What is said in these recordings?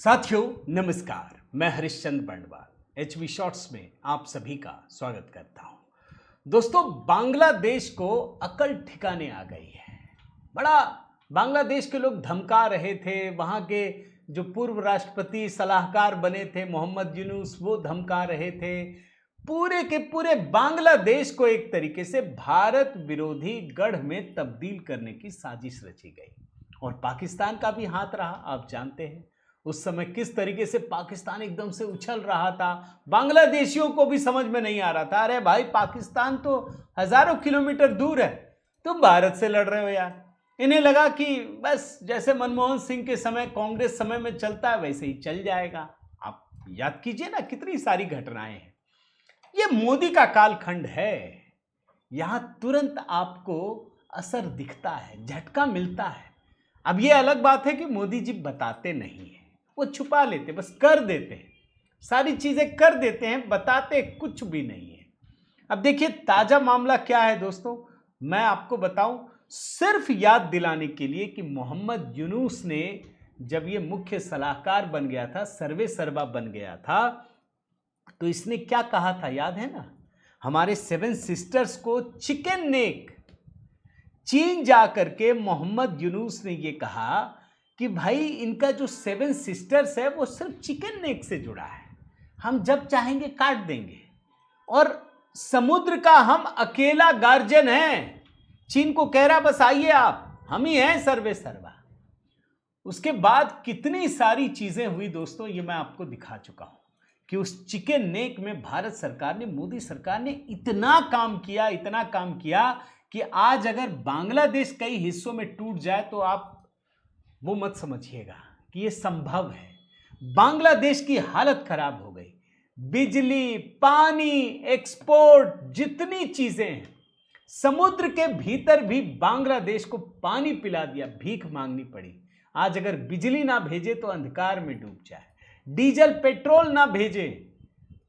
साथियों नमस्कार, मैं हरिश्चंद्र बंडवाल एचवी शॉर्ट्स में आप सभी का स्वागत करता हूं। दोस्तों, बांग्लादेश को अकल ठिकाने आ गई है। बड़ा बांग्लादेश के लोग धमका रहे थे, वहां के जो पूर्व राष्ट्रपति सलाहकार बने थे मोहम्मद यूनुस, वो धमका रहे थे। पूरे के पूरे बांग्लादेश को एक तरीके से भारत विरोधी गढ़ में तब्दील करने की साजिश रची गई और पाकिस्तान का भी हाथ रहा। आप जानते हैं उस समय किस तरीके से पाकिस्तान एकदम से उछल रहा था। बांग्लादेशियों को भी समझ में नहीं आ रहा था, अरे भाई पाकिस्तान तो हजारों किलोमीटर दूर है, तुम भारत से लड़ रहे हो यार। इन्हें लगा कि बस जैसे मनमोहन सिंह के समय, कांग्रेस समय में चलता है वैसे ही चल जाएगा। आप याद कीजिए ना, कितनी सारी घटनाएं हैं। ये मोदी का कालखंड है। यहां तुरंत आपको असर दिखता है, झटका मिलता है। अब ये अलग बात है कि मोदी जी बताते नहीं हैं, वो छुपा लेते, बस कर देते हैं, सारी चीजें कर देते हैं, बताते कुछ भी नहीं है। अब देखिए ताजा मामला क्या है दोस्तों, मैं आपको बताऊं सिर्फ याद दिलाने के लिए कि मोहम्मद यूनुस ने जब ये मुख्य सलाहकार बन गया था, सर्वे सर्वा बन गया था, तो इसने क्या कहा था याद है ना, हमारे 7 सिस्टर्स को चिकन नेक। चीन जाकर के मोहम्मद यूनुस ने ये कहा कि भाई इनका जो 7 सिस्टर्स है वो सिर्फ चिकन नेक से जुड़ा है, हम जब चाहेंगे काट देंगे, और समुद्र का हम अकेला गार्जियन हैं। चीन को कह रहा बस आइए आप, हम ही हैं सर्वे सर्वा। उसके बाद कितनी सारी चीजें हुई दोस्तों, ये मैं आपको दिखा चुका हूं कि उस चिकन नेक में भारत सरकार ने, मोदी सरकार ने इतना काम किया कि आज अगर बांग्लादेश कई हिस्सों में टूट जाए तो आप वो मत समझिएगा कि ये संभव है। बांग्लादेश की हालत खराब हो गई, बिजली, पानी, एक्सपोर्ट, जितनी चीजें हैं, समुद्र के भीतर भी बांग्लादेश को पानी पिला दिया, भीख मांगनी पड़ी। आज अगर बिजली ना भेजे तो अंधकार में डूब जाए, डीजल पेट्रोल ना भेजे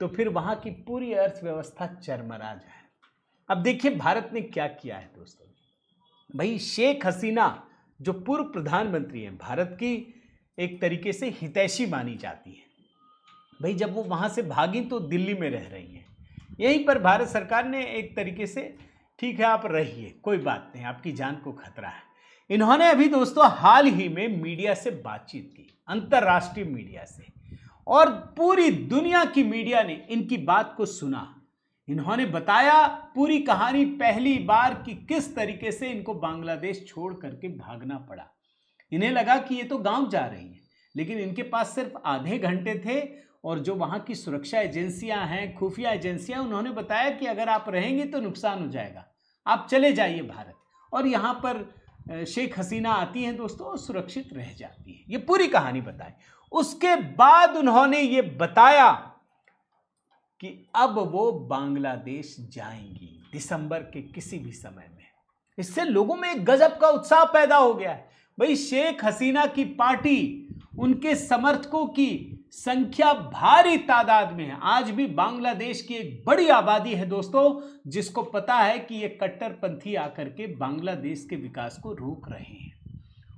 तो फिर वहां की पूरी अर्थव्यवस्था चरमरा जाए। अब देखिए भारत ने क्या किया है दोस्तों। भाई शेख हसीना जो पूर्व प्रधानमंत्री हैं, भारत की एक तरीके से हितैषी मानी जाती है। भाई जब वो वहां से भागी तो दिल्ली में रह रही हैं, यहीं पर भारत सरकार ने एक तरीके से ठीक है आप रहिए, कोई बात नहीं, आपकी जान को खतरा है। इन्होंने अभी दोस्तों हाल ही में मीडिया से बातचीत की, अंतर्राष्ट्रीय मीडिया से, और पूरी दुनिया की मीडिया ने इनकी बात को सुना। इन्होंने बताया पूरी कहानी पहली बार कि किस तरीके से इनको बांग्लादेश छोड़ करके भागना पड़ा। इन्हें लगा कि ये तो गांव जा रही हैं, लेकिन इनके पास सिर्फ आधे घंटे थे, और जो वहां की सुरक्षा एजेंसियां हैं, खुफिया एजेंसियां, उन्होंने बताया कि अगर आप रहेंगे तो नुकसान हो जाएगा, आप चले जाइए भारत। और यहाँ पर शेख हसीना आती हैं दोस्तों और सुरक्षित रह जाती है। ये पूरी कहानी बताई। उसके बाद उन्होंने ये बताया कि अब वो बांग्लादेश जाएंगी दिसंबर के किसी भी समय में। इससे लोगों में एक गजब का उत्साह पैदा हो गया है। भाई शेख हसीना की पार्टी, उनके समर्थकों की संख्या भारी तादाद में है। आज भी बांग्लादेश की एक बड़ी आबादी है दोस्तों, जिसको पता है कि ये कट्टरपंथी आकर के बांग्लादेश के विकास को रोक रहे हैं,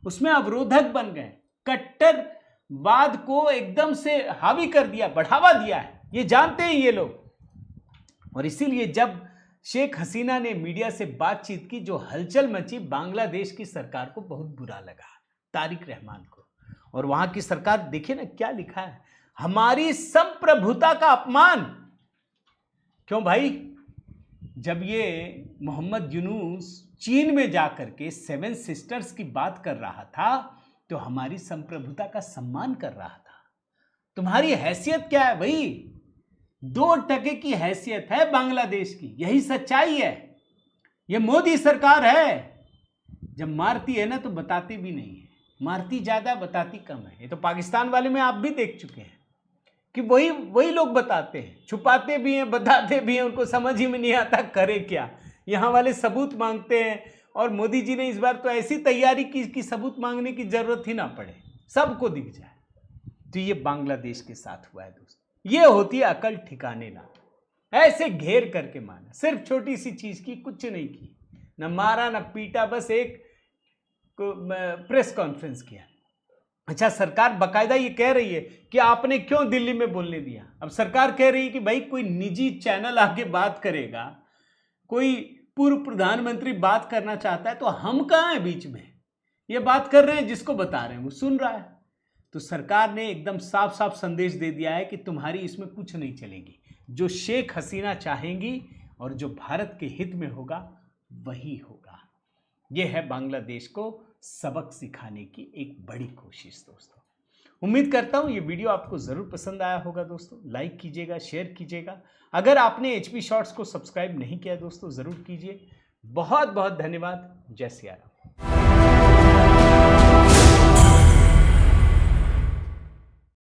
उसमें अवरोधक बन गए, कट्टरवाद को एकदम से हावी कर दिया, बढ़ावा दिया है, ये जानते हैं ये लोग। और इसीलिए जब शेख हसीना ने मीडिया से बातचीत की, जो हलचल मची, बांग्लादेश की सरकार को बहुत बुरा लगा, तारिक रहमान को। और वहां की सरकार, देखिए ना क्या लिखा है, हमारी संप्रभुता का अपमान। क्यों भाई, जब ये मोहम्मद यूनुस चीन में जाकर के 7 सिस्टर्स की बात कर रहा था तो हमारी संप्रभुता का सम्मान कर रहा था। तुम्हारी हैसियत क्या है भाई? 2% की हैसियत है बांग्लादेश की, यही सच्चाई है। ये मोदी सरकार है, जब मारती है ना तो बताती भी नहीं है, मारती ज्यादा बताती कम है। ये तो पाकिस्तान वाले में आप भी देख चुके हैं कि वही लोग बताते हैं, छुपाते भी हैं, बताते भी हैं, उनको समझ ही में नहीं आता करे क्या। यहाँ वाले सबूत मांगते हैं, और मोदी जी ने इस बार तो ऐसी तैयारी की कि सबूत मांगने की जरूरत ही ना पड़े, सबको दिख जाए। तो ये बांग्लादेश के साथ हुआ है दोस्तों। ये होती है अकल ठिकाने ना, ऐसे घेर करके माना, सिर्फ छोटी सी चीज की, कुछ नहीं की, न मारा न पीटा, बस एक प्रेस कॉन्फ्रेंस किया। अच्छा, सरकार बकायदा ये कह रही है कि आपने क्यों दिल्ली में बोलने दिया। अब सरकार कह रही है कि भाई कोई निजी चैनल आके बात करेगा, कोई पूर्व प्रधानमंत्री बात करना चाहता है तो हम कहाँ हैं बीच में। ये बात कर रहे हैं, जिसको बता रहे हैं वो सुन रहा है। तो सरकार ने एकदम साफ साफ संदेश दे दिया है कि तुम्हारी इसमें कुछ नहीं चलेगी। जो शेख हसीना चाहेंगी और जो भारत के हित में होगा वही होगा। यह है बांग्लादेश को सबक सिखाने की एक बड़ी कोशिश। दोस्तों, उम्मीद करता हूं ये वीडियो आपको जरूर पसंद आया होगा। दोस्तों, लाइक कीजिएगा, शेयर कीजिएगा। अगर आपने एचपी शॉर्ट्स को सब्सक्राइब नहीं किया दोस्तों, जरूर कीजिए। बहुत बहुत धन्यवाद। जय सिया राम।